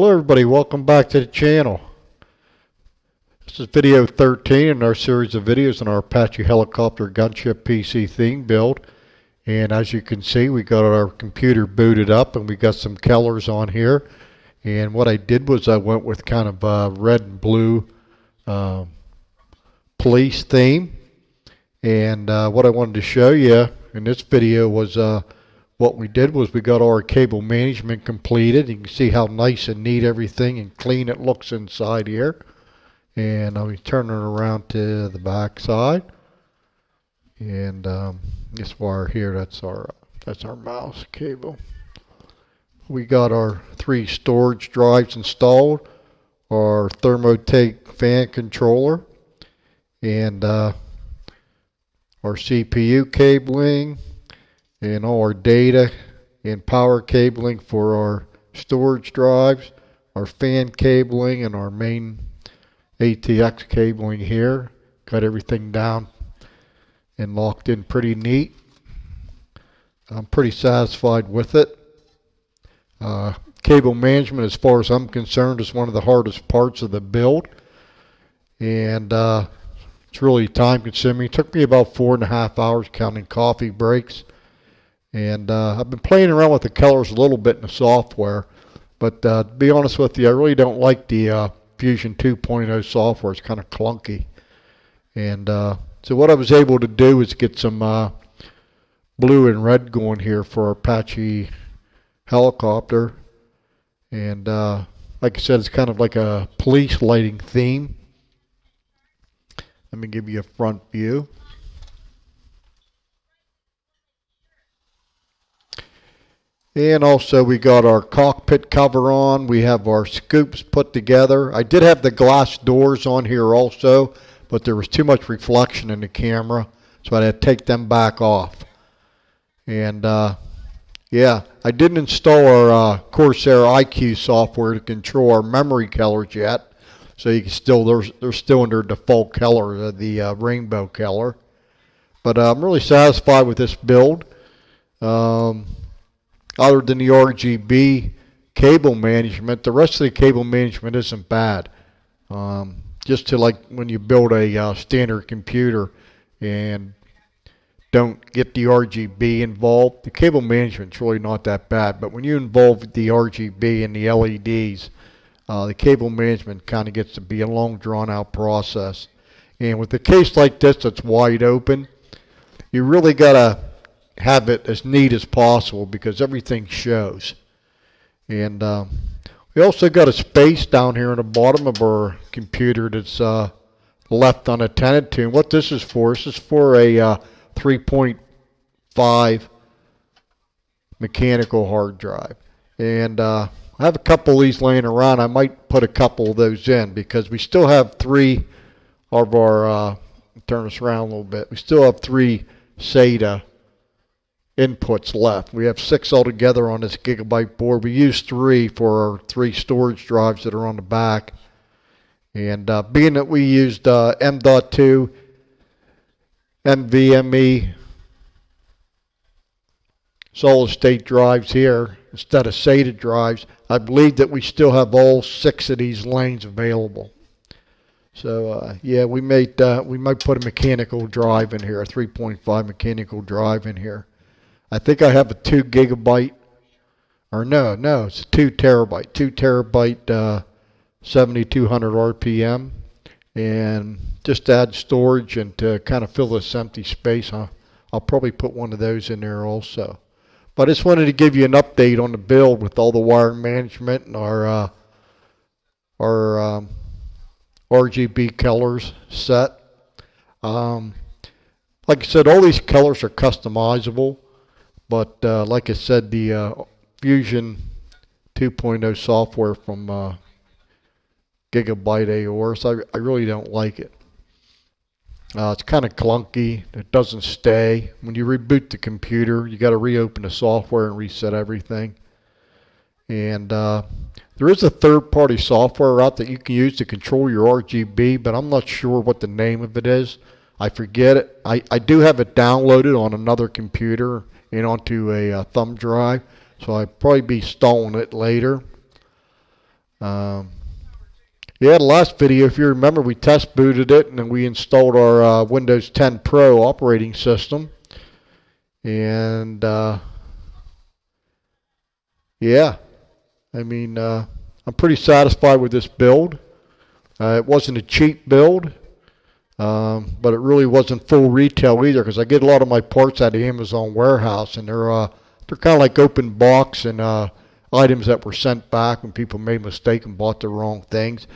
Hello everybody, welcome back to the channel. This is video 13 in our series of videos on our Apache helicopter gunship PC theme build. And as you can see, we got our computer booted up and we got some colors on here. And what I did was I went with kind of a red and blue police theme. And what I wanted to show you in this video was what we did was we got our cable management completed. You can see how nice and neat everything and clean it looks inside here. And I'll be turning it around to the back side. And this wire here, that's our mouse cable. We got our 3 storage drives installed, our Thermaltake fan controller, and our CPU cabling, and all our data and power cabling for our storage drives, our fan cabling, and our main ATX cabling here. Got everything down and locked in pretty neat. I'm pretty satisfied with it. Cable management, as far as I'm concerned, is one of the hardest parts of the build, and it's really time consuming. It took me about 4.5 hours counting coffee breaks. And I've been playing around with the colors a little bit in the software, but to be honest with you, I really don't like the Fusion 2.0 software. It's kind of clunky. And so what I was able to do is get some blue and red going here for our Apache helicopter. And like I said, it's kind of like a police lighting theme. Let me give you a front view. And also we got our cockpit cover on. We have our scoops put together. I did have the glass doors on here also, but there was too much reflection in the camera, so I had to take them back off. And yeah, I didn't install our Corsair IQ software to control our memory colors yet, so you can still they're still in their default color, the rainbow color. But I'm really satisfied with this build. Other than the RGB cable management, the rest of the cable management isn't bad. Just to like when you build a standard computer and don't get the RGB involved, the cable management's really not that bad. But when you involve the RGB and the LEDs, the cable management kind of gets to be a long drawn out process. And with a case like this that's wide open, you really gotta have it as neat as possible because everything shows. And we also got a space down here in the bottom of our computer that's left unattended to. And what this is for a 3.5 mechanical hard drive. And I have a couple of these laying around. I might put a couple of those in because we still have 3 of our, turn this around a little bit, we still have 3 SATA inputs left. We have 6 altogether on this gigabyte board. We use 3 for our 3 storage drives that are on the back. And being that we used M.2 NVMe solid state drives here instead of SATA drives, I believe that we still have all 6 of these lanes available. So yeah, we might put a mechanical drive in here, a 3.5 mechanical drive in here. I think I have a 2 gigabyte, or no, it's a 2 terabyte, 7200 RPM, and just to add storage and to kind of fill this empty space, I'll probably put one of those in there also. But I just wanted to give you an update on the build with all the wire management and our RGB colors set. Like I said, all these colors are customizable. But like I said, the Fusion 2.0 software from Gigabyte AORs, I really don't like it. It's kind of clunky. It doesn't stay. When you reboot the computer, you got to reopen the software and reset everything. And there is a third-party software out that you can use to control your RGB, but I'm not sure what the name of it is. I forget it. I do have it downloaded on another computer and onto a thumb drive, so I'll probably be installing it later. Um, yeah, the last video, if you remember, we test booted it and then we installed our Windows 10 Pro operating system. And yeah, I mean, I'm pretty satisfied with this build. It wasn't a cheap build, but it really wasn't full retail either, because I get a lot of my parts out of Amazon warehouse, and they're kind of like open box and items that were sent back when people made a mistake and bought the wrong things.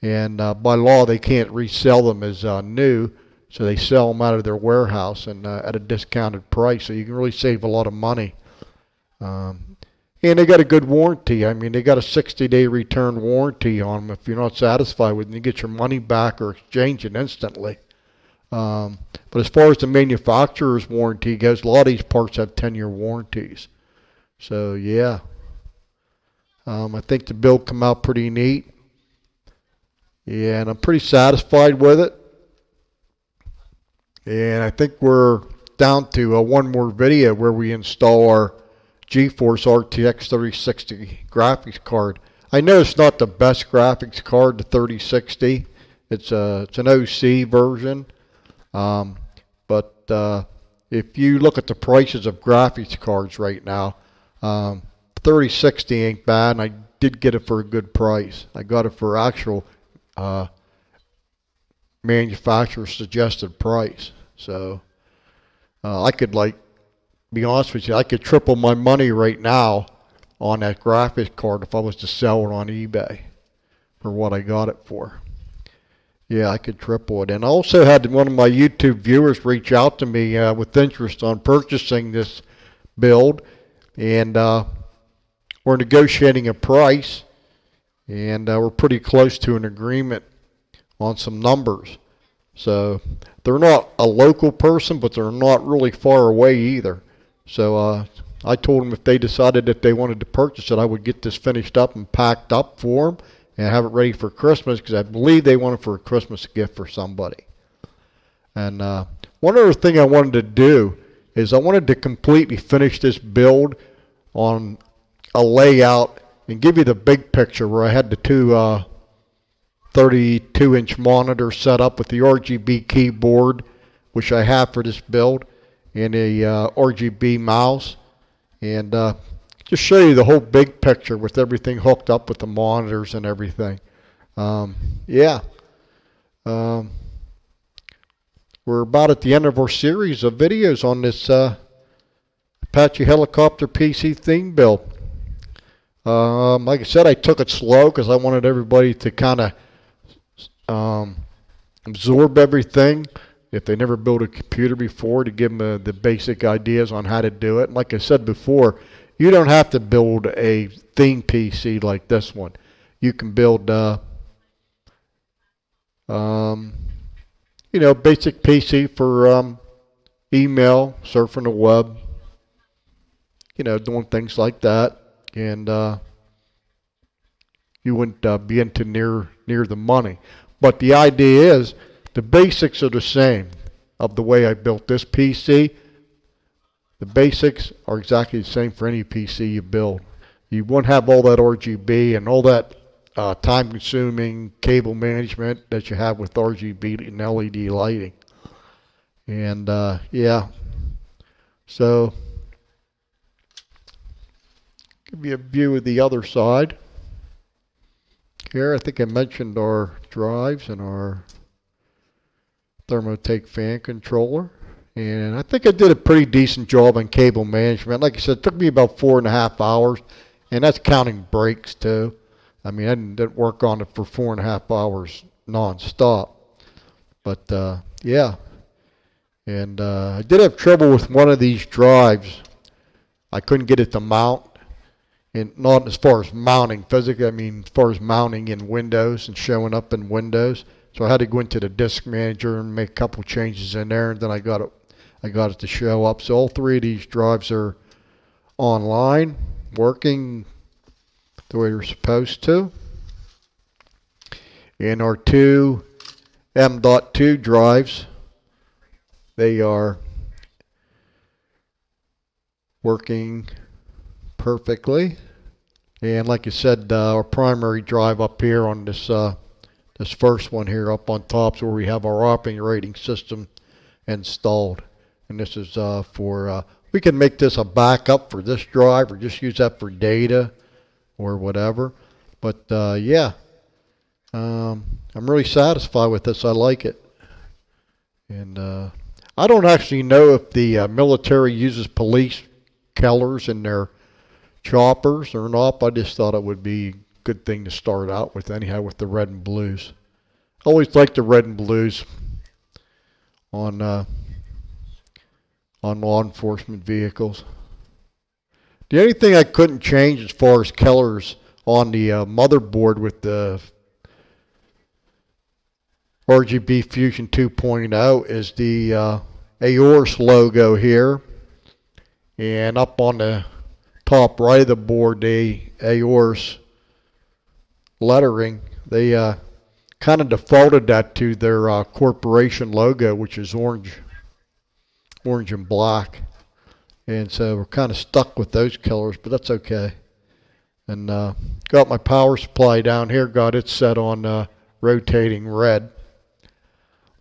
And by law, they can't resell them as new, so they sell them out of their warehouse and at a discounted price. So you can really save a lot of money. And they got a good warranty. I mean, they got a 60-day return warranty on them. If you're not satisfied with them, you get your money back or exchange it instantly. But as far as the manufacturer's warranty goes, a lot of these parts have 10-year warranties. So yeah, I think the build come out pretty neat. Yeah, and I'm pretty satisfied with it. And I think we're down to one more video where we install our GeForce RTX 3060 graphics card. I know it's not the best graphics card, the 3060. It's an OC version. But if you look at the prices of graphics cards right now, 3060 ain't bad, and I did get it for a good price. I got it for actual manufacturer suggested price. So I could, like, be honest with you, I could triple my money right now on that graphics card if I was to sell it on eBay for what I got it for. Yeah, I could triple it. And I also had one of my YouTube viewers reach out to me with interest on purchasing this build, and we're negotiating a price, and we're pretty close to an agreement on some numbers. So they're not a local person, but they're not really far away either. So I told them if they decided that they wanted to purchase it, I would get this finished up and packed up for them and have it ready for Christmas, because I believe they want it for a Christmas gift for somebody. And one other thing I wanted to do is I wanted to completely finish this build on a layout and give you the big picture where I had the two 32-inch monitors set up with the RGB keyboard, which I have for this build, and a RGB mouse, and just show you the whole big picture with everything hooked up with the monitors and everything. Yeah. We're about at the end of our series of videos on this Apache helicopter PC theme build. Like I said, I took it slow because I wanted everybody to kind of absorb everything if they never built a computer before, to give them the basic ideas on how to do it. And like I said before, you don't have to build a theme PC like this one. You can build basic PC for email, surfing the web, doing things like that. And you wouldn't be into near the money. But the idea is the basics are the same of the way I built this PC. The basics are exactly the same for any PC you build. You won't have all that RGB and all that time-consuming cable management that you have with RGB and LED lighting. And yeah, so give you a view of the other side. Here, I think I mentioned our drives and our Thermaltake fan controller. And I think I did a pretty decent job on cable management. Like I said, it took me about 4.5 hours, and that's counting breaks too. I mean, I didn't work on it for 4.5 hours non-stop. But yeah, and I did have trouble with one of these drives. I couldn't get it to mount, and not as far as mounting physically. I mean, as far as mounting in Windows and showing up in Windows. So I had to go into the disk manager and make a couple changes in there, and then I got it to show up. So all three of these drives are online, working the way they're supposed to. And our two M.2 drives, they are working perfectly. And like I said, our primary drive up here on this first one here up on top is where we have our operating system installed. And this is we can make this a backup for this drive or just use that for data or whatever. But yeah, I'm really satisfied with this. I like it. And I don't actually know if the military uses police colors in their choppers or not. I just thought it would be a good thing to start out with anyhow, with the red and blues. I always like the red and blues on law enforcement vehicles. The only thing I couldn't change as far as colors on the motherboard with the RGB Fusion 2.0 is the Aorus logo here, and up on the top right of the board, the Aorus lettering, they kind of defaulted that to their corporation logo, which is orange and black, and so we're kind of stuck with those colors, but that's okay. And got my power supply down here, got it set on rotating red.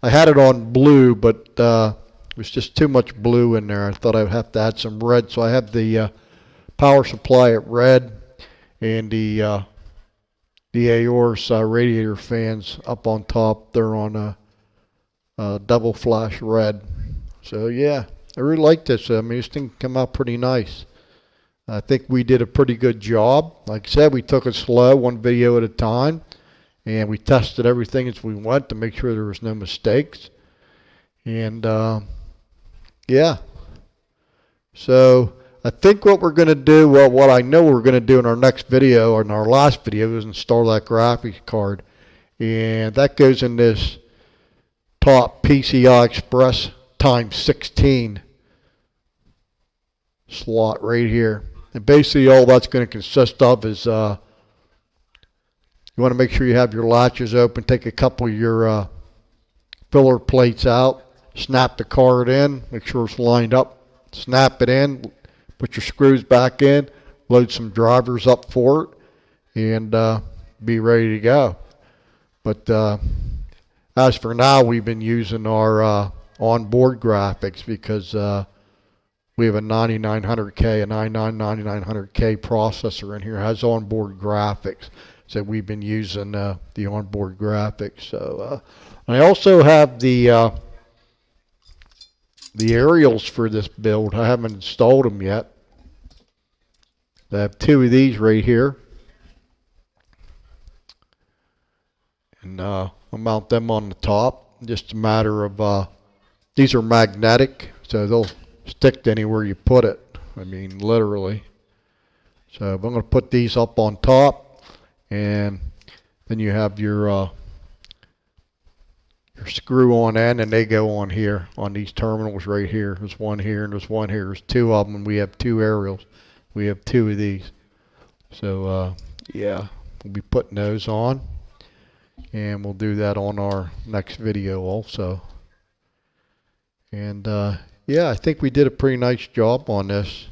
I had it on blue, but it was just too much blue in there. I thought I'd have to add some red, so I have the power supply at red, and the Aorus radiator fans up on top. They're on a double flash red. So yeah, I really like this. I mean, this thing came out pretty nice. I think we did a pretty good job. Like I said, we took it slow, one video at a time, and we tested everything as we went to make sure there was no mistakes. And yeah, so I think what we're going to do, well, what I know we're going to do in our next video, or in our last video, is install that graphics card. And that goes in this top PCI Express times 16 slot right here. And basically all that's going to consist of is you want to make sure you have your latches open, take a couple of your filler plates out, snap the card in, make sure it's lined up, snap it in, put your screws back in, load some drivers up for it, and be ready to go. But as for now, we've been using our onboard graphics because we have a 9900K, a 9900K processor in here, has onboard graphics. So we've been using the onboard graphics. So I also have the aerials for this build. I haven't installed them yet. I have two of these right here. And I'll mount them on the top. Just a matter of, these are magnetic, so they'll stick to anywhere you put it. I mean, literally. So I'm going to put these up on top, and then you have your screw on end, and they go on here, on these terminals right here. There's one here, and there's one here. There's two of them, and we have two aerials. We have two of these. So, yeah, we'll be putting those on, and we'll do that on our next video also. And, yeah, I think we did a pretty nice job on this.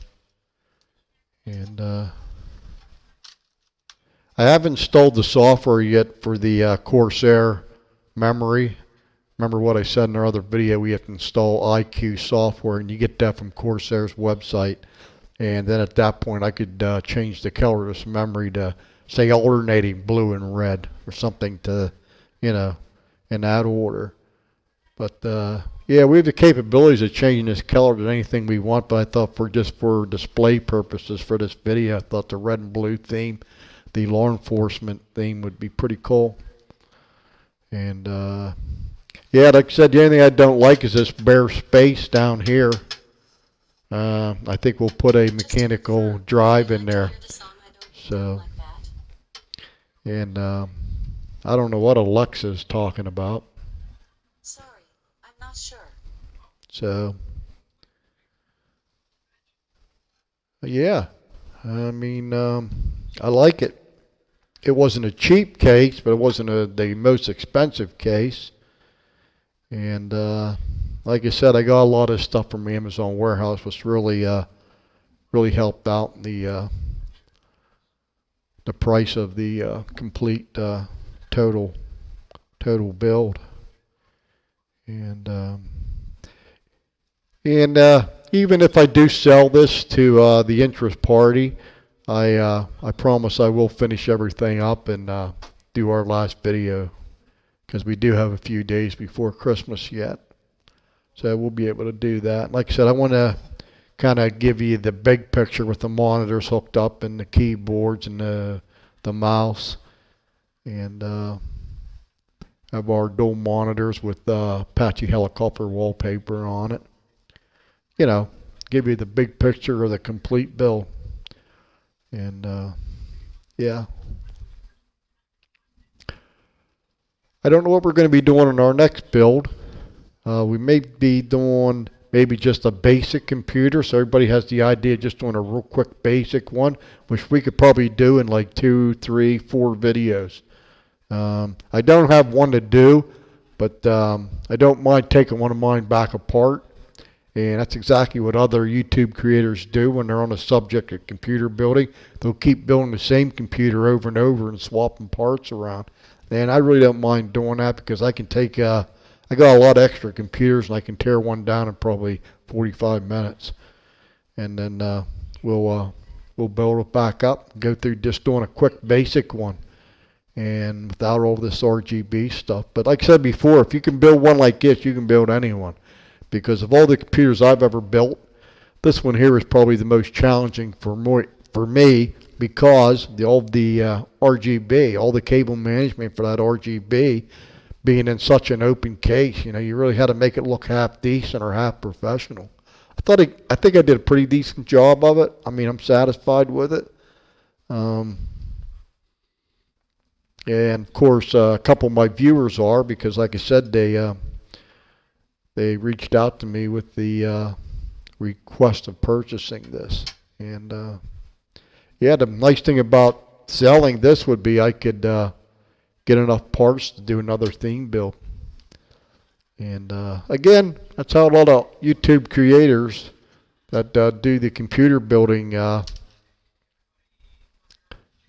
And I haven't installed the software yet for the Corsair memory. Remember what I said in our other video, we have to install IQ software, and you get that from Corsair's website. And then at that point I could change the color of this memory to, say, alternating blue and red or something, to, you know, in that order. But yeah, we have the capabilities of changing this color to anything we want, but I thought for display purposes for this video, I thought the red and blue theme, the law enforcement theme, would be pretty cool. And yeah, like I said, the only thing I don't like is this bare space down here. I think we'll put a mechanical drive in there. So, and I don't know what Alexa's talking about. Sorry, I'm not sure. So, yeah, I mean, I like it. It wasn't a cheap case, but it wasn't the most expensive case. And like I said, I got a lot of stuff from Amazon warehouse, which really helped out the the price of the complete total build. And even if I do sell this to the interest party, I promise I will finish everything up and do our last video, because we do have a few days before Christmas yet. So we'll be able to do that. Like I said, I want to kind of give you the big picture with the monitors hooked up and the keyboards and the mouse, and have our dual monitors with Apache helicopter wallpaper on it. You know, give you the big picture of the complete build. And yeah, I don't know what we're going to be doing in our next build. We may be doing maybe just a basic computer, so everybody has the idea of just doing a real quick basic one, which we could probably do in like 2, 3, 4 videos. I don't have one to do, but I don't mind taking one of mine back apart. And that's exactly what other YouTube creators do when they're on the subject of computer building. They'll keep building the same computer over and over and swapping parts around. And I really don't mind doing that, because I can take, I got a lot of extra computers and I can tear one down in probably 45 minutes. And then we'll build it back up and go through just doing a quick basic one, and without all this RGB stuff. But like I said before, if you can build one like this, you can build anyone. Because of all the computers I've ever built, this one here is probably the most challenging for me, because all the RGB, all the cable management for that RGB being in such an open case, you really had to make it look half decent or half professional. I think I did a pretty decent job of it. I mean, I'm satisfied with it. And of course, a couple of my viewers are, because like I said, they reached out to me with the request of purchasing this. And yeah, the nice thing about selling this would be I could get enough parts to do another theme build. And again, that's how a lot of YouTube creators that do the computer building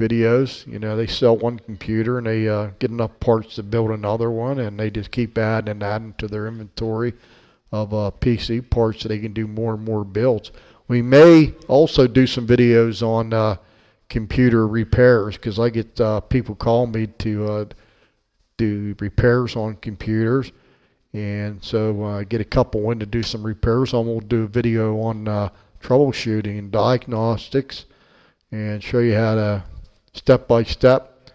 videos, they sell one computer and they get enough parts to build another one, and they just keep adding and adding to their inventory of PC parts so they can do more and more builds. We may also do some videos on computer repairs, because I get people call me to do repairs on computers, and so I get a couple in to do some repairs on. We'll do a video on troubleshooting and diagnostics, and show you how to step-by-step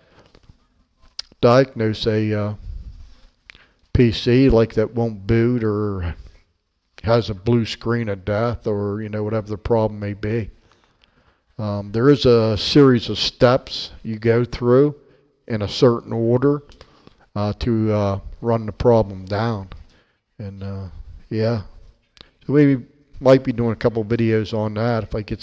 diagnose a PC like that won't boot, or has a blue screen of death, or whatever the problem may be. There is a series of steps you go through in a certain order to run the problem down. And yeah, so we might be doing a couple videos on that if I get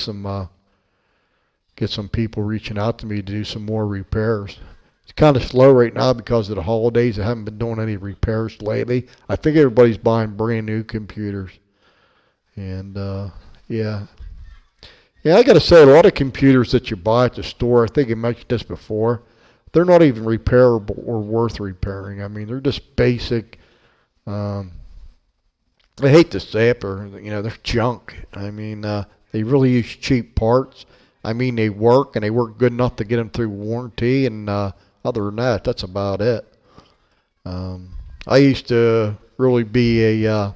some people reaching out to me to do some more repairs. It's kind of slow right now because of the holidays. I haven't been doing any repairs lately. I think everybody's buying brand new computers. And yeah. Yeah, I got to say, a lot of computers that you buy at the store, I think I mentioned this before, they're not even repairable or worth repairing. I mean, they're just basic. I hate to say it, but they're junk. I mean, they really use cheap parts. I mean, they work, and they work good enough to get them through warranty, and other than that, that's about it. I used to really be a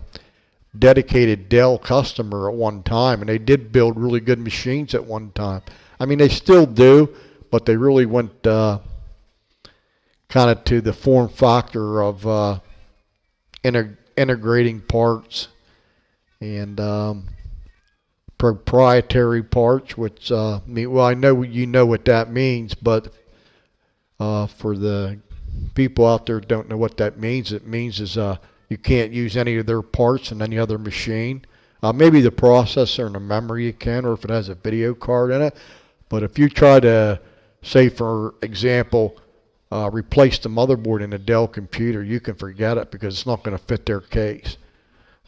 dedicated Dell customer at one time, and they did build really good machines at one time. I mean, they still do, but they really went kind of to the form factor of integrating parts and proprietary parts, which I know you know what that means, but for the people out there who don't know what that means, it means is you can't use any of their parts in any other machine. Maybe the processor and the memory you can, or if it has a video card in it. But if you try to, say for example, replace the motherboard in a Dell computer, you can forget it, because it's not going to fit their case.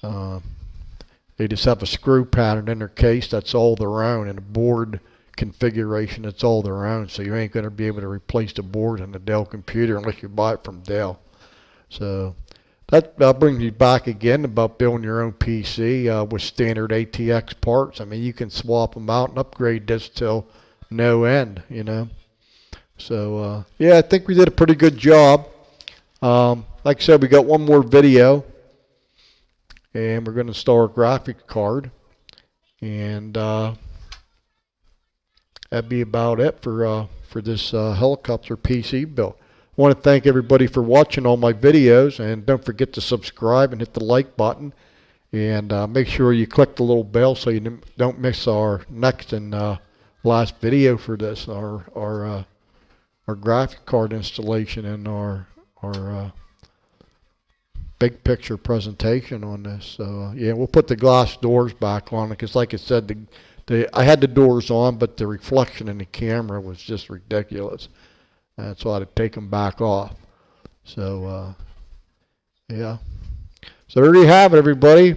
They just have a screw pattern in their case that's all their own, and the board configuration. It's all their own, so you ain't going to be able to replace the board in the Dell computer unless you buy it from Dell. So that brings you back again about building your own PC with standard ATX parts. I mean, you can swap them out and upgrade this till no end, you know. So yeah, I think we did a pretty good job. Like I said, we got one more video, and we're going to install a graphics card, and that'd be about it for this helicopter PC build. I want to thank everybody for watching all my videos, and don't forget to subscribe and hit the like button, and make sure you click the little bell so you don't miss our next and last video for this, our graphic card installation and our big picture presentation on this. So yeah, we'll put the glass doors back on because, like I said, I had the doors on, but the reflection in the camera was just ridiculous. So I had to take them back off. So yeah. So there you have it, everybody.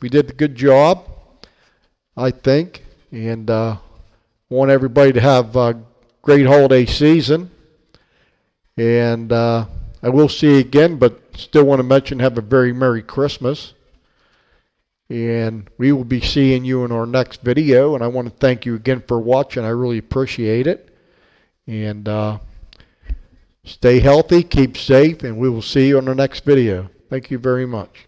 We did a good job, I think, and want everybody to have a great holiday season. And I will see you again, but still want to mention have a very Merry Christmas. And we will be seeing you in our next video. And I want to thank you again for watching. I really appreciate it. And stay healthy, keep safe, and we will see you on the next video. Thank you very much.